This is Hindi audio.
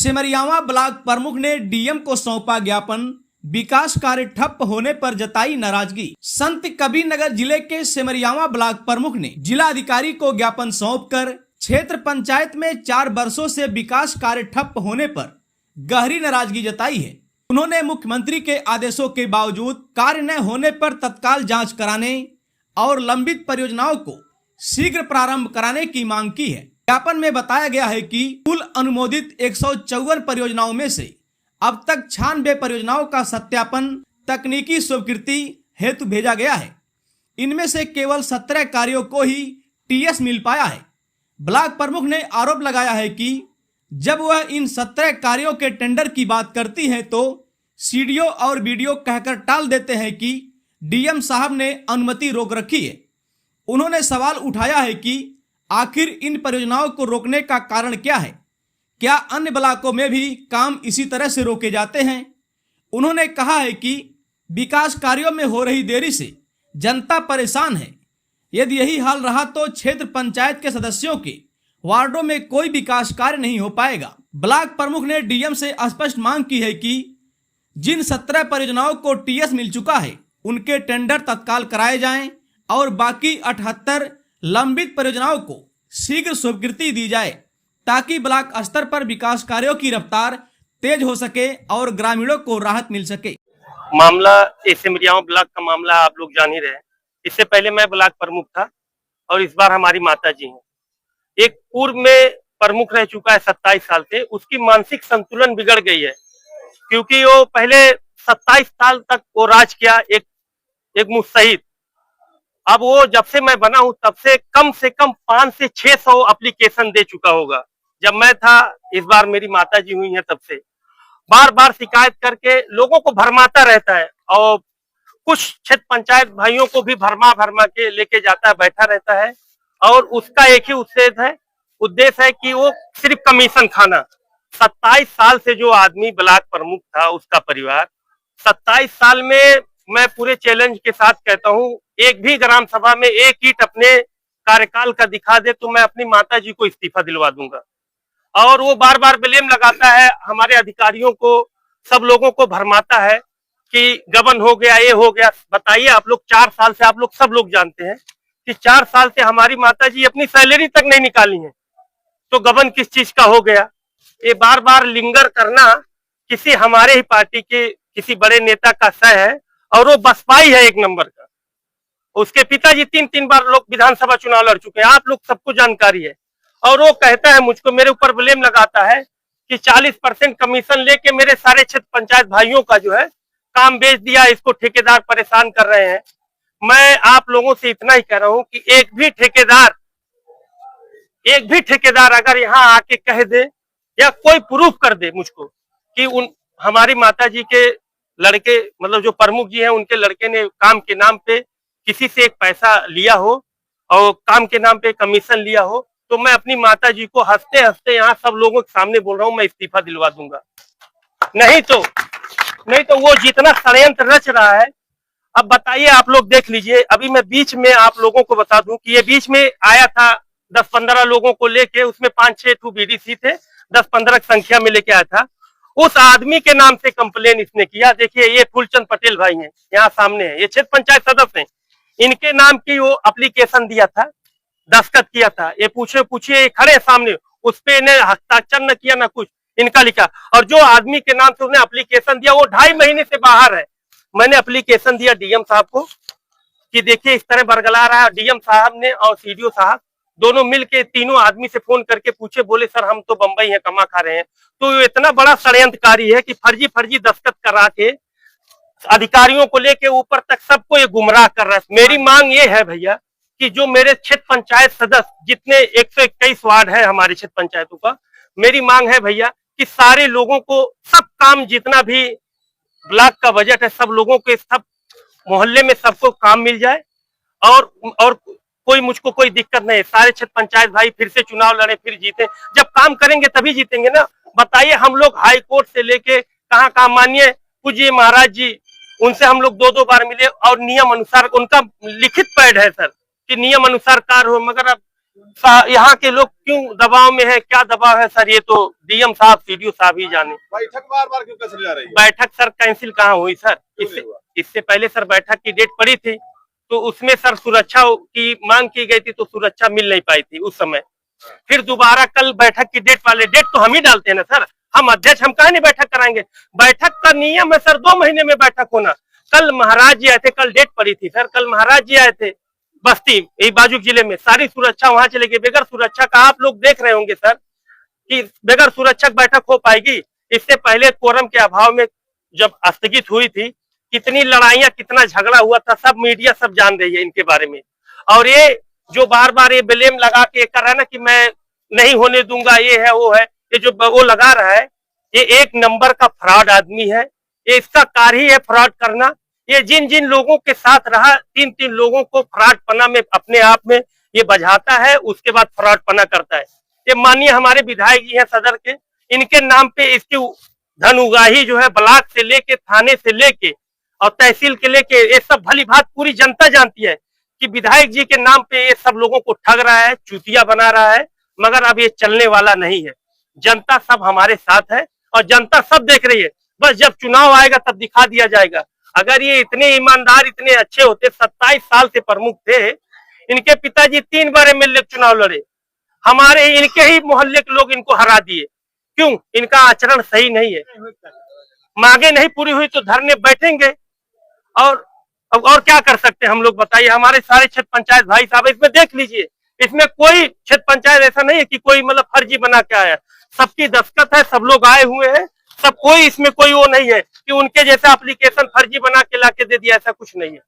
सिमरियावा ब्लॉक प्रमुख ने डीएम को सौंपा ज्ञापन, विकास कार्य ठप होने पर जताई नाराजगी। संत कबीरनगर जिले के सिमरियावा ब्लॉक प्रमुख ने जिला अधिकारी को ज्ञापन सौंपकर क्षेत्र पंचायत में 4 वर्षों से विकास कार्य ठप होने पर गहरी नाराजगी जताई है। उन्होंने मुख्यमंत्री के आदेशों के बावजूद कार्य न होने पर तत्काल जांच कराने और लंबित परियोजनाओं को शीघ्र प्रारंभ कराने की मांग की है। ज्ञापन में बताया गया है कि कुल अनुमोदित 154 परियोजनाओं में से अब तक 96 परियोजनाओं का सत्यापन तकनीकी स्वीकृति हेतु भेजा गया है। इनमें से केवल 17 कार्यों को ही टीएस मिल पाया है। ब्लॉक प्रमुख ने आरोप लगाया है कि जब वह इन 17 कार्यों के टेंडर की बात करती है तो सीडीओ और बीडीओ कहकर टाल देते हैं कि डीएम साहब ने अनुमति रोक रखी है। उन्होंने सवाल उठाया है कि आखिर इन परियोजनाओं को रोकने का कारण क्या है? क्या अन्य ब्लॉकों में भी काम इसी तरह से रोके जाते हैं? उन्होंने कहा है कि विकास कार्यों में हो रही देरी से जनता परेशान है। यदि यही हाल रहा तो क्षेत्र पंचायत के सदस्यों के वार्डों में कोई विकास कार्य नहीं हो पाएगा। ब्लॉक प्रमुख ने डीएम से स्पष्ट मांग की है कि जिन 17 परियोजनाओं को टीएस मिल चुका है उनके टेंडर तत्काल कराए जाएं और बाकी 78 लंबित परियोजनाओं को शीघ्र स्वीकृति दी जाए ताकि ब्लॉक स्तर पर विकास कार्यों की रफ्तार तेज हो सके और ग्रामीणों को राहत मिल सके। मामला सिमरियावा ब्लॉक का मामला आप लोग जान ही रहे हैं। इससे पहले मैं ब्लॉक प्रमुख था और इस बार हमारी माता जी हैं। एक पूर्व में प्रमुख रह चुका है 27 साल से, उसकी मानसिक संतुलन बिगड़ गई है क्योंकि वो पहले 27 साल तक वो राज किया एक मुस्तहिद। अब वो जब से मैं बना हूं तब से कम 500 से 600 एप्लीकेशन दे चुका होगा। जब मैं था, इस बार मेरी माता जी हुई हैं, तब से बार बार शिकायत करके लोगों को भरमाता रहता है और कुछ क्षेत्र पंचायत भाइयों को भी भरमा के लेके जाता है, बैठा रहता है और उसका एक ही उद्देश्य है कि वो सिर्फ कमीशन खाना। 27 साल से जो आदमी ब्लॉक प्रमुख था, उसका परिवार 27 साल में, मैं पूरे चैलेंज के साथ कहता हूं, एक भी ग्राम सभा में एक ईंट अपने कार्यकाल का दिखा दे तो मैं अपनी माता जी को इस्तीफा दिलवा दूंगा। और वो बार बार ब्लेम लगाता है हमारे अधिकारियों को, सब लोगों को भरमाता है कि गबन हो गया, ये हो गया। बताइए आप लोग, 4 साल से आप लोग सब लोग जानते हैं कि 4 साल से हमारी माता जी अपनी सैलरी तक नहीं निकाली है, तो गबन किस चीज का हो गया? ये बार बार लिंगर करना किसी हमारे ही पार्टी के किसी बड़े नेता का सह है और वो बसपाई है एक नंबर का। उसके पिताजी 3 बार लोग विधानसभा चुनाव लड़ चुके हैं, आप लोग सबको जानकारी है। और वो कहता है, मुझको मेरे ऊपर ब्लेम लगाता है कि 40% कमीशन लेके मेरे सारे क्षेत्र पंचायत भाइयों का जो है काम बेच दिया, इसको ठेकेदार परेशान कर रहे हैं। मैं आप लोगों से इतना ही कह रहा हूं कि एक भी ठेकेदार अगर यहाँ आके कह दे या कोई प्रूफ कर दे मुझको कि हमारी माता जी के लड़के, मतलब जो प्रमुख जी हैं, उनके लड़के ने काम के नाम पे किसी से एक पैसा लिया हो और काम के नाम पे कमीशन लिया हो, तो मैं अपनी माता जी को हंसते हंसते यहाँ सब लोगों के सामने बोल रहा हूँ, मैं इस्तीफा दिलवा दूंगा। नहीं तो वो जितना षड्यंत्र रच रहा है, अब बताइए आप लोग देख लीजिए। अभी मैं बीच में आप लोगों को बता दूं कि ये बीच में आया था 10-15 लोगों को लेके, उसमें 5-6 बीडीसी थे, 10-15 की संख्या में लेके आया था। उस आदमी के नाम से कंप्लेन इसने किया। देखिए, ये फूलचंद पटेल भाई हैं, यहाँ सामने है, ये क्षेत्र पंचायत सदस्य हैं। इनके नाम की वो एप्लीकेशन दिया था, दस्तखत किया था। ये पूछिए खड़े सामने, उस पे इन्हें हस्ताक्षर न किया ना कुछ, इनका लिखा। और जो आदमी के नाम से उन्हें एप्लीकेशन दिया वो 2.5 महीने से बाहर है। मैंने एप्लीकेशन दिया डीएम साहब को कि देखिए इस तरह बरगला रहा है। डीएम साहब ने और सीडीओ साहब दोनों मिलके तीनों आदमी से फोन करके पूछे, बोले सर हम तो बंबई हैं, कमा खा रहे हैं। तो इतना बड़ा षड्यंत्रकारी है कि फर्जी दस्तखत करा के अधिकारियों को लेके ऊपर तक सबको ये गुमराह कर रहा है। मेरी मांग ये है भैया कि जो मेरे क्षेत्र पंचायत सदस्य, जितने 121 वार्ड है हमारे क्षेत्र पंचायतों का, मेरी मांग है भैया कि सारे लोगों को सब काम, जितना भी ब्लॉक का बजट है, सब लोगों के, सब मोहल्ले में सबको काम मिल जाए और कोई मुझको कोई दिक्कत नहीं है। सारे क्षेत्र पंचायत भाई फिर से चुनाव लड़े, फिर जीते। जब काम करेंगे तभी जीतेंगे ना। बताइए, हम लोग हाई कोर्ट से लेके कहाँ माननीय पूज्य महाराज जी, उनसे हम लोग 2-2 बार मिले और नियम अनुसार, उनका लिखित पैड है सर कि नियम अनुसार कार्य हो, मगर अब यहाँ के लोग क्यों दबाव में है, क्या दबाव है सर, ये तो डीएम साहब सीडीओ साहब ही जाने। बैठक बार बार क्यों कैंसिल जा रही है? बैठक सर कैंसिल कहाँ हुई सर, नहीं हुआ? इससे पहले सर बैठक की डेट पड़ी थी, तो उसमें सर सुरक्षा की मांग की गई थी, तो सुरक्षा मिल नहीं पाई थी उस समय। फिर दोबारा कल बैठक की डेट वाले, डेट तो हम ही डालते हैं ना सर, हम अध्यक्ष, हम कहाँ नहीं बैठक कराएंगे। बैठक का नियम है सर 2 महीने में बैठक होना। कल महाराज जी आए थे, कल डेट पड़ी थी सर, कल महाराज जी आए थे बस्ती, यही बाजू जिले में, सारी सुरक्षा वहां चले गई। बगैर सुरक्षा का आप लोग देख रहे होंगे सर कि बगैर सुरक्षा बैठक हो पाएगी। इससे पहले कोरम के अभाव में जब स्थगित हुई थी, कितनी लड़ाइयां, कितना झगड़ा हुआ था, सब मीडिया सब जान रही है इनके बारे में। और ये जो बार बार ये ब्लेम लगा के कर रहा है ना कि मैं नहीं होने दूंगा, ये है वो है, ये जो वो लगा रहा है, ये एक नंबर का फ्रॉड आदमी है। ये इसका कार्य ही है फ्रॉड करना। ये जिन जिन लोगों के साथ रहा, 3 लोगों को फ्रॉड पना में अपने आप में ये बझाता है, उसके बाद फ्रॉड पना करता है। ये माननीय हमारे विधायक जी हैं सदर के, इनके नाम पे इसकी धन उगाही जो है ब्लॉक से लेके, थाने से लेके और तहसील के लेके, ये सब भली भात पूरी जनता जानती है कि विधायक जी के नाम पे ये सब लोगों को ठग रहा है, चूतिया बना रहा है। मगर अब ये चलने वाला नहीं है। जनता सब हमारे साथ है और जनता सब देख रही है। बस जब चुनाव आएगा तब दिखा दिया जाएगा। अगर ये इतने ईमानदार, इतने अच्छे होते, 27 साल से प्रमुख थे, इनके पिताजी 3 बार एमएलए चुनाव लड़े, हमारे इनके ही मोहल्ले के लोग इनको हरा दिए। क्यों? इनका आचरण सही नहीं है। मांगे नहीं पूरी हुई तो धरने बैठेंगे। और अब और क्या कर सकते हैं हम लोग, बताइए। हमारे सारे क्षेत्र पंचायत भाई साहब इसमें देख लीजिए, इसमें कोई क्षेत्र पंचायत ऐसा नहीं है कि कोई मतलब फर्जी बना के आया। सबकी दस्तखत है, सब लोग आए हुए हैं, सब, कोई इसमें कोई वो नहीं है कि उनके जैसा एप्लीकेशन फर्जी बना के लाके दे दिया, ऐसा कुछ नहीं है।